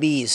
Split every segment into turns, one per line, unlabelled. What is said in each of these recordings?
20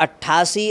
88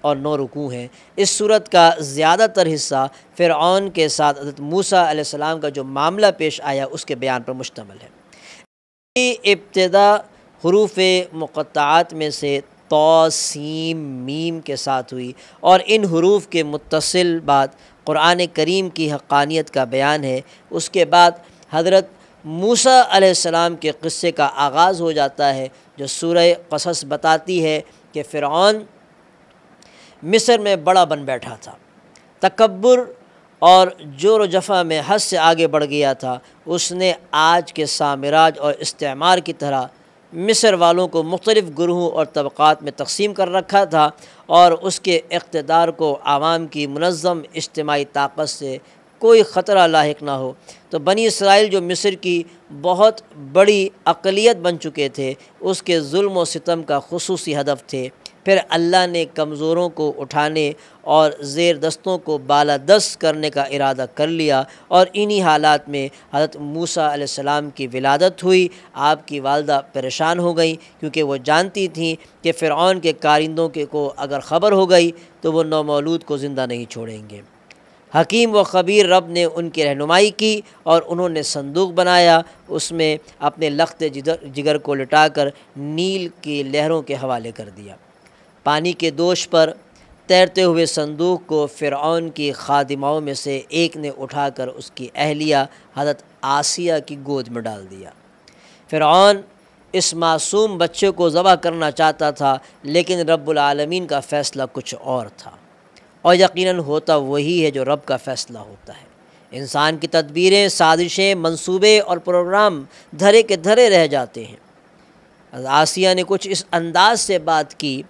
اور 9 رکوع ہیں۔ اس صورت کا زیادہ تر حصہ فرعون کے ساتھ حضرت موسیٰ علیہ السلام کا جو معاملہ پیش آیا اس کے بیان پر مشتمل ہے۔ ابتدا حروف مقطعات میں سے طا سین میم کے ساتھ ہوئی، اور ان حروف کے متصل بعد قرآن کریم کی حقانیت کا بیان ہے۔ اس کے بعد حضرت موسیٰ علیہ السلام کے قصے کا آغاز ہو جاتا ہے، جو سورہ قصص بتاتی ہے کہ فرعون مصر میں بڑا بن بیٹھا تھا، تکبر اور جور و جفا میں حد سے آگے بڑھ گیا تھا۔ اس نے آج کے سامراج اور استعمار کی طرح مصر والوں کو مختلف گروہوں اور طبقات میں تقسیم کر رکھا تھا، اور اس کے اقتدار کو عوام کی منظم اجتماعی طاقت سے کوئی خطرہ لاحق نہ ہو۔ تو بنی اسرائیل جو مصر کی بہت بڑی اقلیت بن چکے تھے، اس کے ظلم و ستم کا خصوصی ہدف تھے۔ پھر اللہ نے کمزوروں کو اٹھانے اور زیر دستوں کو بالادست کرنے کا ارادہ کر لیا، اور انہی حالات میں حضرت موسیٰ علیہ السلام کی ولادت ہوئی۔ آپ کی والدہ پریشان ہو گئیں، کیونکہ وہ جانتی تھیں کہ فرعون کے کارندوں کو اگر خبر ہو گئی تو وہ نومولود کو زندہ نہیں چھوڑیں گے۔ حکیم و خبیر رب نے ان کی رہنمائی کی، اور انہوں نے صندوق بنایا، اس میں اپنے لخت جگر کو لٹا کر نیل کی لہروں کے حوالے کر دیا۔ پانی کے دوش پر تیرتے ہوئے صندوق کو فرعون کی خادماؤں میں سے ایک نے اٹھا کر اس کی اہلیہ حضرت آسیہ کی گود میں ڈال دیا۔ فرعون اس معصوم بچے کو ذبح کرنا چاہتا تھا، لیکن رب العالمین کا فیصلہ کچھ اور تھا، اور یقیناً ہوتا وہی ہے جو رب کا فیصلہ ہوتا ہے۔ انسان کی تدبیریں، سازشیں، منصوبے اور پروگرام دھرے کے دھرے رہ جاتے ہیں۔ آسیہ نے کچھ اس انداز سے بات کی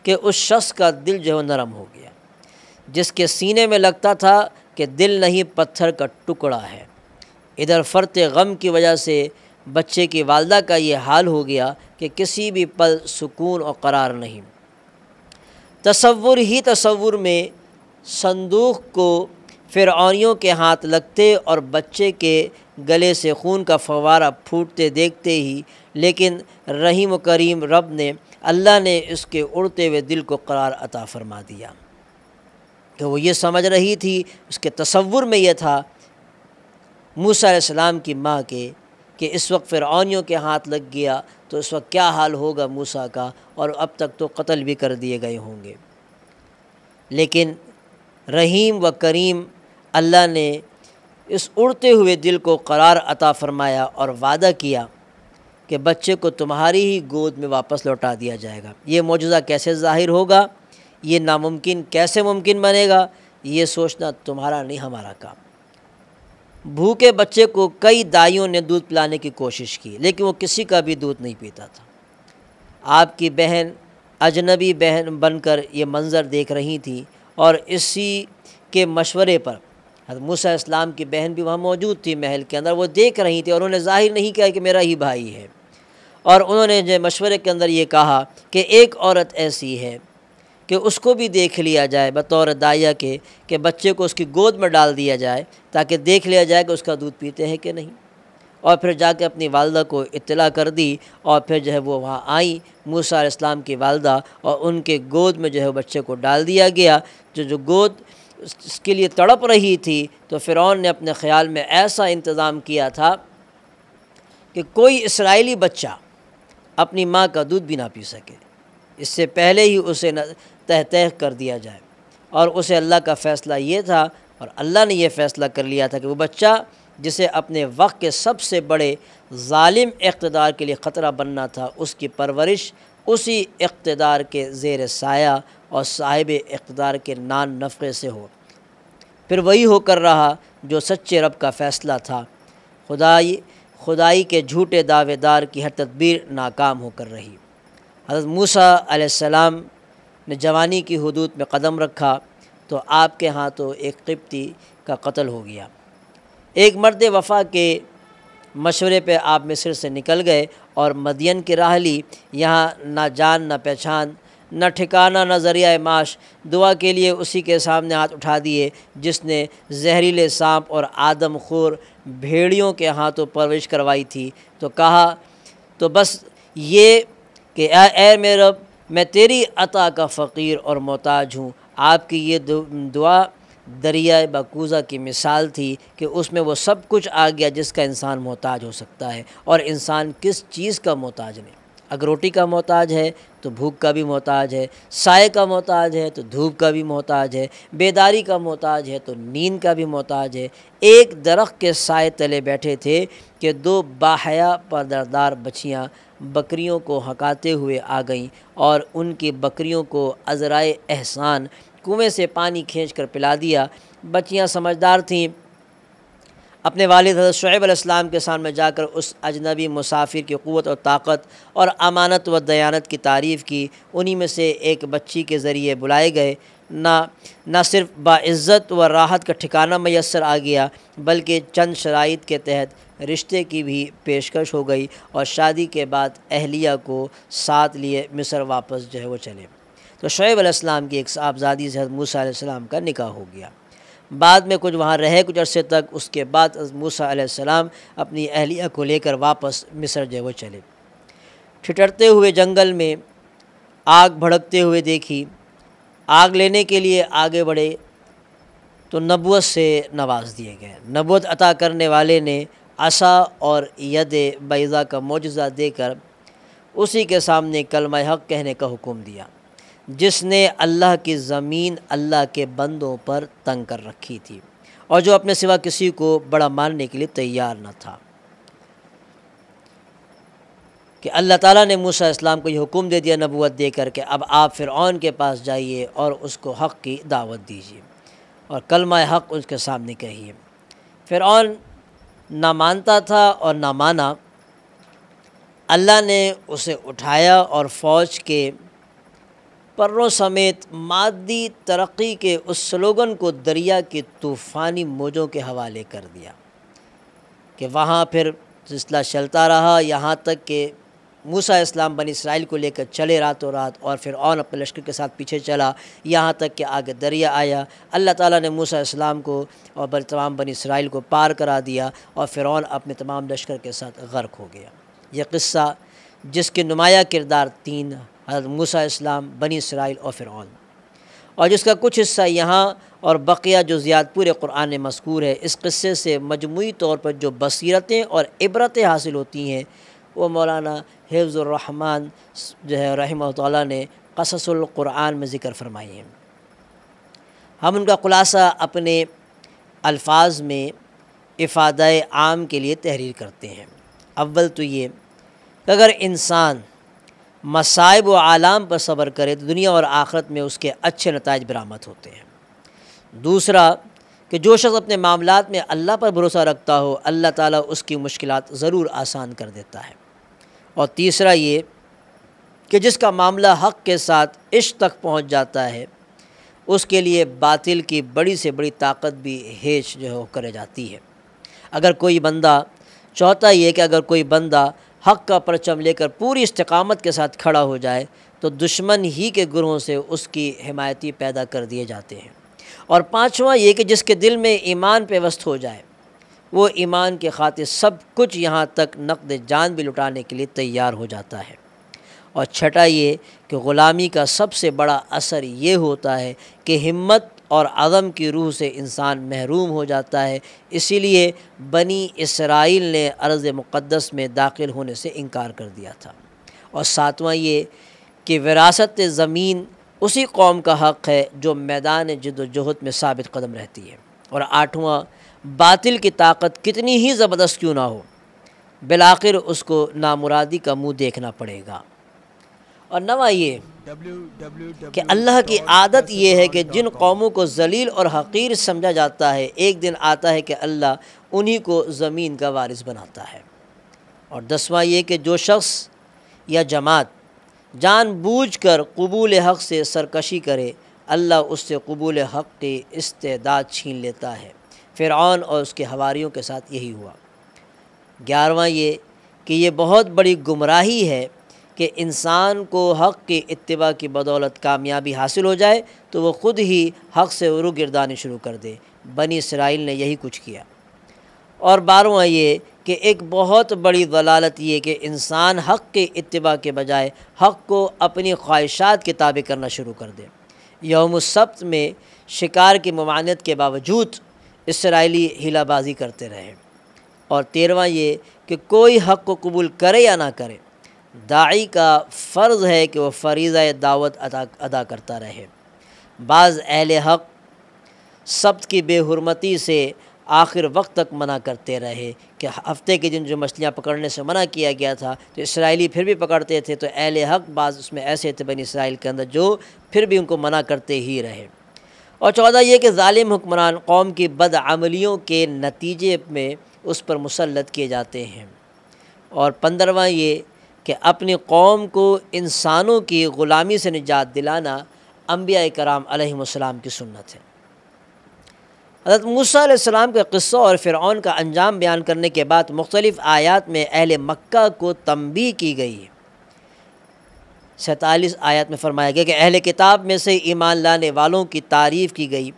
کہ اس شخص کا دل جو نرم ہو گیا، جس کے سینے میں لگتا تھا کہ دل نہیں پتھر کا ٹکڑا ہے۔ ادھر فرط غم کی وجہ سے بچے کی والدہ کا یہ حال ہو گیا کہ کسی بھی پل سکون اور قرار نہیں۔ تصور میں صندوق کو فرعونیوں کے ہاتھ لگتے اور بچے کے گلے سے خون کا فوارہ پھوٹتے دیکھتے ہی، لیکن رحیم و کریم رب نے، اللہ نے اس کے اڑتے ہوئے دل کو قرار عطا فرما دیا، کہ وہ یہ سمجھ رہی تھی، اس کے تصور میں یہ تھا موسیٰ علیہ السلام کی ماں کے، کہ اس وقت فرعونیوں کے ہاتھ لگ گیا تو اس وقت کیا حال ہوگا موسیٰ کا، اور اب تک تو قتل بھی کر دیے گئے ہوں گے۔ لیکن رحیم و کریم اللہ نے اس اڑتے ہوئے دل کو قرار عطا فرمایا اور وعدہ کیا کہ بچے کو تمہاری ہی گود میں واپس لوٹا دیا جائے گا۔ یہ معجزہ کیسے ظاہر ہوگا، یہ ناممکن کیسے ممکن بنے گا، یہ سوچنا تمہارا نہیں ہمارا کام۔ بھوکے بچے کو کئی دائیوں نے دودھ پلانے کی کوشش کی، لیکن وہ کسی کا بھی دودھ نہیں پیتا تھا۔ آپ کی بہن اجنبی بہن بن کر یہ منظر دیکھ رہی تھی، اور اسی کے مشورے پر حضرت موسیٰ علیہ السلام کی بہن بھی وہاں موجود تھی محل کے اندر، وہ دیکھ رہی تھی، اور انہوں نے ظاہر نہیں کیا کہ میرا ہی بھائی ہے، اور انہوں نے جو مشورے کے اندر یہ کہا کہ ایک عورت ایسی ہے کہ اس کو بھی دیکھ لیا جائے بطور دائیہ کے، کہ بچے کو اس کی گود میں ڈال دیا جائے تاکہ دیکھ لیا جائے کہ اس کا دودھ پیتے ہیں کہ نہیں۔ اور پھر جا کے اپنی والدہ کو اطلاع کر دی، اور پھر جو ہے وہ وہاں آئیں موسیٰ علیہ السلام کی والدہ، اور ان کے گود میں جو ہے بچے کو ڈال دیا گیا۔ جو گود اس کے لیے تڑپ رہی تھی، تو فرعون نے اپنے خیال میں ایسا انتظام کیا تھا کہ کوئی اسرائیلی بچہ اپنی ماں کا دودھ بھی نہ پی سکے، اس سے پہلے ہی اسے تہ کر دیا جائے۔ اور اسے اللہ کا فیصلہ یہ تھا، اور اللہ نے یہ فیصلہ کر لیا تھا کہ وہ بچہ جسے اپنے وقت کے سب سے بڑے ظالم اقتدار کے لیے خطرہ بننا تھا، اس کی پرورش اسی اقتدار کے زیر سایہ اور صاحب اقتدار کے نان نفقے سے ہو۔ پھر وہی ہو کر رہا جو سچے رب کا فیصلہ تھا۔ خدائی کے جھوٹے دعوے دار کی ہر تدبیر ناکام ہو کر رہی۔ حضرت موسیٰ علیہ السلام نے جوانی کی حدود میں قدم رکھا تو آپ کے ہاتھوں ایک قبطی کا قتل ہو گیا۔ ایک مرد وفا کے مشورے پہ آپ مصر سے نکل گئے اور مدین کی راہ لی۔ یہاں نہ جان نہ پہچان، نہ ٹھکانہ، نہ ذریعہ معاش۔ دعا کے لیے اسی کے سامنے ہاتھ اٹھا دیے جس نے زہریلے سانپ اور آدم خور بھیڑیوں کے ہاتھوں پرورش کروائی تھی۔ تو کہا تو بس یہ کہ اے میرے رب، میں تیری عطا کا فقیر اور محتاج ہوں۔ آپ کی یہ دعا دریائے بکوزہ کی مثال تھی کہ اس میں وہ سب کچھ آ گیا جس کا انسان محتاج ہو سکتا ہے، اور انسان کس چیز کا محتاج نہیں۔ اگر روٹی کا محتاج ہے تو بھوک کا بھی محتاج ہے، سائے کا محتاج ہے تو دھوپ کا بھی محتاج ہے، بیداری کا محتاج ہے تو نیند کا بھی محتاج ہے۔ ایک درخت کے سائے تلے بیٹھے تھے کہ دو باحیا پردردار بچیاں بکریوں کو ہکاتے ہوئے آ گئیں، اور ان کی بکریوں کو عذرائے احسان کنویں سے پانی کھینچ کر پلا دیا۔ بچیاں سمجھدار تھیں، اپنے والد حضرت شعیب علیہ السلام کے سامنے جا کر اس اجنبی مسافر کی قوت اور طاقت اور امانت و دیانت کی تعریف کی۔ انہی میں سے ایک بچی کے ذریعے بلائے گئے، نہ صرف باعزت و راحت کا ٹھکانہ میسر آ گیا بلکہ چند شرائط کے تحت رشتے کی بھی پیشکش ہو گئی، اور شادی کے بعد اہلیہ کو ساتھ لیے مصر واپس وہ چلے۔ تو شعیب علیہ السلام کی ایک صاحبزادی سے حضرت موسیٰ علیہ السلام کا نکاح ہو گیا۔ بعد میں کچھ وہاں رہے کچھ عرصے تک، اس کے بعد حضرت موسیٰ علیہ السلام اپنی اہلیہ کو لے کر واپس مصر وہ چلے۔ ٹھٹرتے ہوئے جنگل میں آگ بھڑکتے ہوئے دیکھی، آگ لینے کے لیے آگے بڑھے تو نبوت سے نواز دیے گئے۔ نبوت عطا کرنے والے نے عصا اور ید بیضا کا معجزہ دے کر اسی کے سامنے کلمہ حق کہنے کا حکم دیا، جس نے اللہ کی زمین اللہ کے بندوں پر تنگ کر رکھی تھی، اور جو اپنے سوا کسی کو بڑا ماننے کے لیے تیار نہ تھا۔ کہ اللہ تعالیٰ نے موسیٰ علیہ السلام کو یہ حکم دے دیا نبوت دے کر کہ اب آپ فرعون کے پاس جائیے اور اس کو حق کی دعوت دیجیے اور کلمہ حق اس کے سامنے کہیے۔ فرعون نہ مانتا تھا اور نہ مانا۔ اللہ نے اسے اٹھایا اور فوج کے پروں سمیت مادی ترقی کے اس سلوگن کو دریا کی طوفانی موجوں کے حوالے کر دیا کہ وہاں پھر سلسلہ چلتا رہا، یہاں تک کہ موسیٰ علیہ السلام بنی اسرائیل کو لے کر چلے راتوں رات، اور فرعون اپنے لشکر کے ساتھ پیچھے چلا، یہاں تک کہ آگے دریا آیا۔ اللہ تعالیٰ نے موسیٰ علیہ السلام کو اور تمام بنی اسرائیل کو پار کرا دیا، اور فرعون اپنے تمام لشکر کے ساتھ غرق ہو گیا۔ یہ قصہ جس کے نمایاں کردار تین، حضرت موسیٰ علیہ السلام، بنی اسرائیل اور فرعون، اور جس کا کچھ حصہ یہاں اور بقیہ جزیات پورے قرآن میں مذکور ہے۔ اس قصے سے مجموعی طور پر جو بصیرتیں اور عبرتیں حاصل ہوتی ہیں وہ مولانا حفظ الرحمن رحمہ اللہ نے قصص القرآن میں ذکر فرمائی ہیں۔ ہم ان کا خلاصہ اپنے الفاظ میں افادہ عام کے لیے تحریر کرتے ہیں۔ اول تو یہ کہ اگر انسان مصائب و آلام پر صبر کرے تو دنیا اور آخرت میں اس کے اچھے نتائج برآمد ہوتے ہیں۔ دوسرا کہ جو شخص اپنے معاملات میں اللہ پر بھروسہ رکھتا ہو، اللہ تعالیٰ اس کی مشکلات ضرور آسان کر دیتا ہے۔ اور تیسرا یہ کہ جس کا معاملہ حق کے ساتھ عشق تک پہنچ جاتا ہے، اس کے لیے باطل کی بڑی سے بڑی طاقت بھی ہیچ کرے جاتی ہے۔ اگر کوئی بندہ چاہتا یہ کہ اگر کوئی بندہ حق کا پرچم لے کر پوری استقامت کے ساتھ کھڑا ہو جائے تو دشمن ہی کے گروہوں سے اس کی حمایتی پیدا کر دیے جاتے ہیں۔ اور پانچواں یہ کہ جس کے دل میں ایمان پیوست ہو جائے وہ ایمان کے خاطر سب کچھ یہاں تک نقد جان بھی لٹانے کے لیے تیار ہو جاتا ہے۔ اور چھٹا یہ کہ غلامی کا سب سے بڑا اثر یہ ہوتا ہے کہ ہمت اور عزم کی روح سے انسان محروم ہو جاتا ہے۔ اسی لیے بنی اسرائیل نے ارض مقدس میں داخل ہونے سے انکار کر دیا تھا۔ اور ساتواں یہ کہ وراثت زمین اسی قوم کا حق ہے جو میدان جد و جہد میں ثابت قدم رہتی ہے۔ اور آٹھواں، باطل کی طاقت کتنی ہی زبردست کیوں نہ ہو، بالآخر اس کو نامرادی کا منہ دیکھنا پڑے گا۔ اور نواں یہ کہ اللہ کی عادت یہ ہے کہ جن قوموں کو ذلیل اور حقیر سمجھا جاتا ہے، ایک دن آتا ہے کہ اللہ انہی کو زمین کا وارث بناتا ہے۔ اور دسواں یہ کہ جو شخص یا جماعت جان بوجھ کر قبول حق سے سرکشی کرے، اللہ اس سے قبول حق کی استعداد چھین لیتا ہے۔ فرعون اور اس کے حواریوں کے ساتھ یہی ہوا۔ 11واں یہ کہ یہ بہت بڑی گمراہی ہے کہ انسان کو حق کی اتباع کی بدولت کامیابی حاصل ہو جائے تو وہ خود ہی حق سے روگردانی شروع کر دے۔ بنی اسرائیل نے یہی کچھ کیا۔ اور 12واں یہ کہ ایک بہت بڑی ضلالت یہ کہ انسان حق کے اتباع کے بجائے حق کو اپنی خواہشات کے تابع کرنا شروع کر دے۔ یوم السبت میں شکار کی ممانعت کے باوجود اسرائیلی ہیلہ بازی کرتے رہے۔ اور 13واں یہ کہ کوئی حق کو قبول کرے یا نہ کرے، داعی کا فرض ہے کہ وہ فریضہ دعوت ادا کرتا رہے۔ بعض اہل حق سبت کی بے حرمتی سے آخر وقت تک منع کرتے رہے کہ ہفتے کے دن جو مچھلیاں پکڑنے سے منع کیا گیا تھا تو اسرائیلی پھر بھی پکڑتے تھے، تو اہل حق بعض اس میں ایسے تھے بنی اسرائیل کے اندر جو پھر بھی ان کو منع کرتے ہی رہے۔ اور 14 یہ کہ ظالم حکمران قوم کی بدعملیوں کے نتیجے میں اس پر مسلط کیے جاتے ہیں۔ اور 15واں یہ کہ اپنی قوم کو انسانوں کی غلامی سے نجات دلانا انبیاء کرام علیہم السلام کی سنت ہے۔ حضرت موسیٰ علیہ السلام کا قصہ اور فرعون کا انجام بیان کرنے کے بعد مختلف آیات میں اہل مکہ کو تنبیہ کی گئی ہے۔ 47 آیات میں فرمایا گیا کہ اہل کتاب میں سے ایمان لانے والوں کی تعریف کی گئی،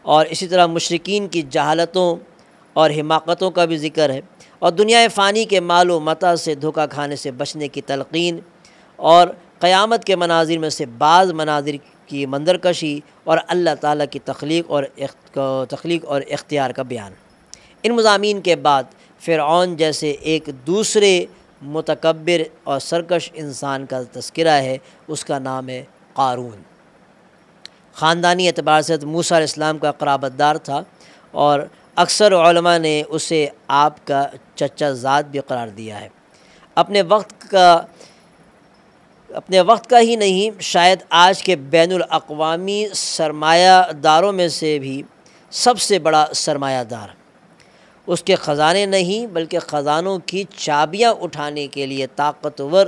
اور اسی طرح مشرکین کی جہالتوں اور حماقتوں کا بھی ذکر ہے، اور دنیا فانی کے مال و متاع سے دھوکہ کھانے سے بچنے کی تلقین، اور قیامت کے مناظر میں سے بعض مناظر کی منظرکشی، اور اللہ تعالیٰ کی تخلیق اور اختیار کا بیان۔ ان مضامین کے بعد فرعون جیسے ایک دوسرے متکبر اور سرکش انسان کا تذکرہ ہے، اس کا نام ہے قارون۔ خاندانی اعتبار سے موسیٰ علیہ السلام کا قرابت دار تھا، اور اکثر علماء نے اسے آپ کا چچا زاد بھی قرار دیا ہے۔ اپنے وقت کا ہی نہیں، شاید آج کے بین الاقوامی سرمایہ داروں میں سے بھی سب سے بڑا سرمایہ دار۔ اس کے خزانے نہیں بلکہ خزانوں کی چابیاں اٹھانے کے لیے طاقتور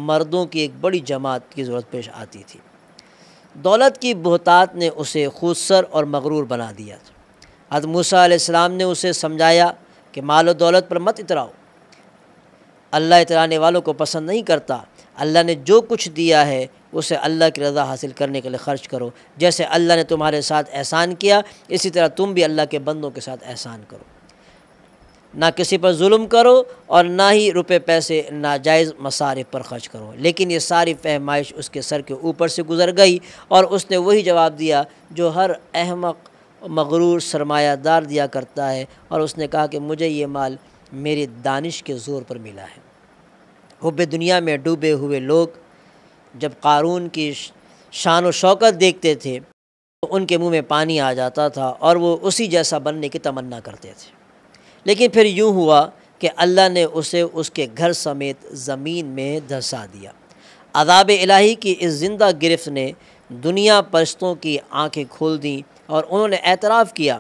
مردوں کی ایک بڑی جماعت کی ضرورت پیش آتی تھی۔ دولت کی بہتات نے اسے خودسر اور مغرور بنا دیا تھا۔ حضرت موسیٰ علیہ السلام نے اسے سمجھایا کہ مال و دولت پر مت اتراؤ، اللہ اترانے والوں کو پسند نہیں کرتا۔ اللہ نے جو کچھ دیا ہے اسے اللہ کی رضا حاصل کرنے کے لیے خرچ کرو، جیسے اللہ نے تمہارے ساتھ احسان کیا اسی طرح تم بھی اللہ کے بندوں کے ساتھ احسان کرو۔ نہ کسی پر ظلم کرو اور نہ ہی روپے پیسے ناجائز مصارف پر خرچ کرو۔ لیکن یہ ساری فہمائش اس کے سر کے اوپر سے گزر گئی، اور اس نے وہی جواب دیا جو ہر احمق مغرور سرمایہ دار دیا کرتا ہے، اور اس نے کہا کہ مجھے یہ مال میری دانش کے زور پر ملا ہے۔ حب دنیا میں ڈوبے ہوئے لوگ جب قارون کی شان و شوکت دیکھتے تھے تو ان کے منہ میں پانی آ جاتا تھا، اور وہ اسی جیسا بننے کی تمنا کرتے تھے۔ لیکن پھر یوں ہوا کہ اللہ نے اسے اس کے گھر سمیت زمین میں دھسا دیا۔ عذاب الہی کی اس زندہ گرفت نے دنیا پرستوں کی آنکھیں کھول دیں، اور انہوں نے اعتراف کیا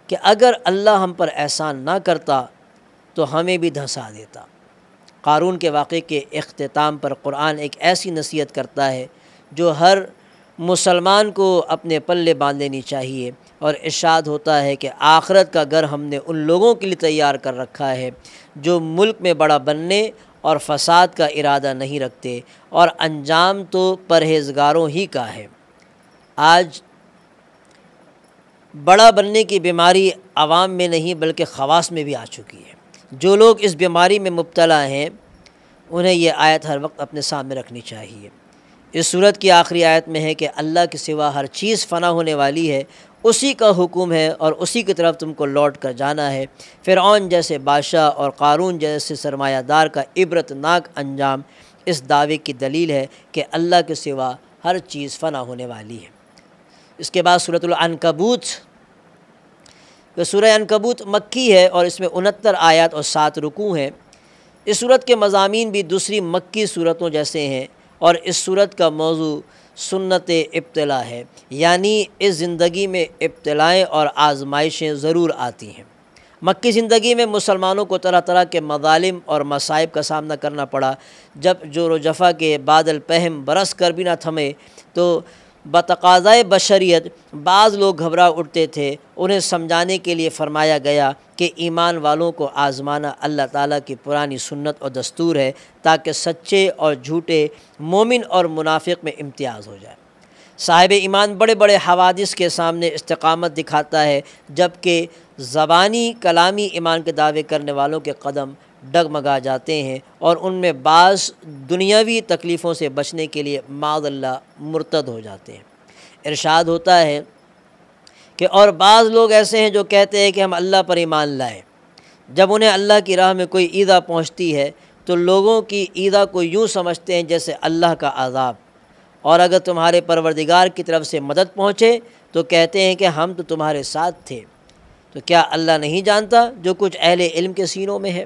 کہ اگر اللہ ہم پر احسان نہ کرتا تو ہمیں بھی دھسا دیتا۔ قارون کے واقعے کے اختتام پر قرآن ایک ایسی نصیحت کرتا ہے جو ہر مسلمان کو اپنے پلے باندھ لینی چاہیے، اور ارشاد ہوتا ہے کہ آخرت کا گھر ہم نے ان لوگوں کے لیے تیار کر رکھا ہے جو ملک میں بڑا بننے اور فساد کا ارادہ نہیں رکھتے، اور انجام تو پرہیزگاروں ہی کا ہے۔ آج بڑا بننے کی بیماری عوام میں نہیں بلکہ خواص میں بھی آ چکی ہے۔ جو لوگ اس بیماری میں مبتلا ہیں انہیں یہ آیت ہر وقت اپنے سامنے رکھنی چاہیے۔ اس صورت کی آخری آیت میں ہے کہ اللہ کے سوا ہر چیز فنا ہونے والی ہے، اسی کا حکم ہے اور اسی کی طرف تم کو لوٹ کر جانا ہے۔ فرعون جیسے بادشاہ اور قارون جیسے سرمایہ دار کا عبرت ناک انجام اس دعوے کی دلیل ہے کہ اللہ کے سوا ہر چیز فنا ہونے والی ہے۔ اس کے بعد سورۃ العنکبوت، کہ سورہ عنکبوت مکی ہے اور اس میں 69 آیات اور 7 رکوع ہیں۔ اس سورت کے مضامین بھی دوسری مکی صورتوں جیسے ہیں، اور اس سورت کا موضوع سنت ابتلا ہے، یعنی اس زندگی میں ابتلائیں اور آزمائشیں ضرور آتی ہیں۔ مکی زندگی میں مسلمانوں کو طرح طرح کے مظالم اور مصائب کا سامنا کرنا پڑا۔ جب جور و جفا کے بادل پہم برس کر بھی نہ تھمے تو بتقاضائے بشریت بعض لوگ گھبرا اٹھتے تھے۔ انہیں سمجھانے کے لیے فرمایا گیا کہ ایمان والوں کو آزمانا اللہ تعالیٰ کی پرانی سنت اور دستور ہے، تاکہ سچے اور جھوٹے، مومن اور منافق میں امتیاز ہو جائے۔ صاحب ایمان بڑے بڑے حوادث کے سامنے استقامت دکھاتا ہے، جبکہ زبانی کلامی ایمان کے دعوے کرنے والوں کے قدم ڈگمگا جاتے ہیں اور ان میں بعض دنیاوی تکلیفوں سے بچنے کے لیے معاذ اللہ مرتد ہو جاتے ہیں۔ ارشاد ہوتا ہے کہ اور بعض لوگ ایسے ہیں جو کہتے ہیں کہ ہم اللہ پر ایمان لائے، جب انہیں اللہ کی راہ میں کوئی ایذا پہنچتی ہے تو لوگوں کی ایذا کو یوں سمجھتے ہیں جیسے اللہ کا عذاب، اور اگر تمہارے پروردگار کی طرف سے مدد پہنچے تو کہتے ہیں کہ ہم تو تمہارے ساتھ تھے۔ تو کیا اللہ نہیں جانتا جو کچھ اہل علم کے سینوں میں ہے؟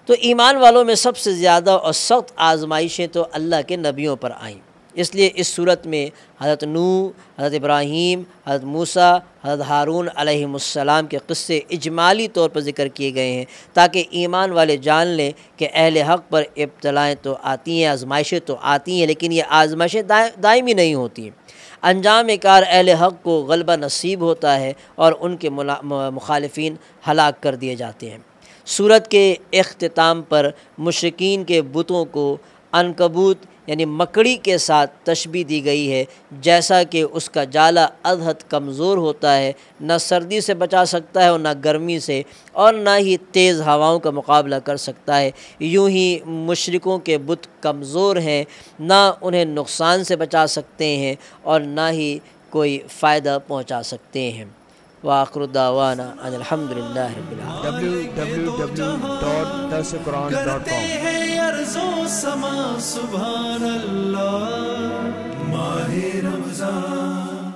تو ایمان والوں میں سب سے زیادہ اور سخت آزمائشیں تو اللہ کے نبیوں پر آئیں، اس لیے اس صورت میں حضرت نوح، حضرت ابراہیم، حضرت موسیٰ، حضرت ہارون علیہم السلام کے قصے اجمالی طور پر ذکر کیے گئے ہیں تاکہ ایمان والے جان لیں کہ اہل حق پر ابتلائیں تو آتی ہیں، آزمائشیں تو آتی ہیں، لیکن یہ آزمائشیں دائمی نہیں ہوتی ہیں۔ انجام کار اہل حق کو غلبہ نصیب ہوتا ہے اور ان کے مخالفین ہلاک کر دیے جاتے ہیں۔ سورت کے اختتام پر مشرکین کے بتوں کو عنکبوت یعنی مکڑی کے ساتھ تشبیہ دی گئی ہے، جیسا کہ اس کا جالا ادھت کمزور ہوتا ہے، نہ سردی سے بچا سکتا ہے اور نہ گرمی سے، اور نہ ہی تیز ہواؤں کا مقابلہ کر سکتا ہے، یوں ہی مشرکوں کے بت کمزور ہیں، نہ انہیں نقصان سے بچا سکتے ہیں اور نہ ہی کوئی فائدہ پہنچا سکتے ہیں۔ وآخر دعوانا ان الحمدللہ رب العالمین۔
www.darsequran.com
کرتے ہیں عرض و سما سبحان اللہ۔ ماہ رمضان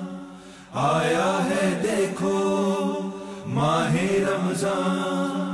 آیا ہے دیکھو، ماہ رمضان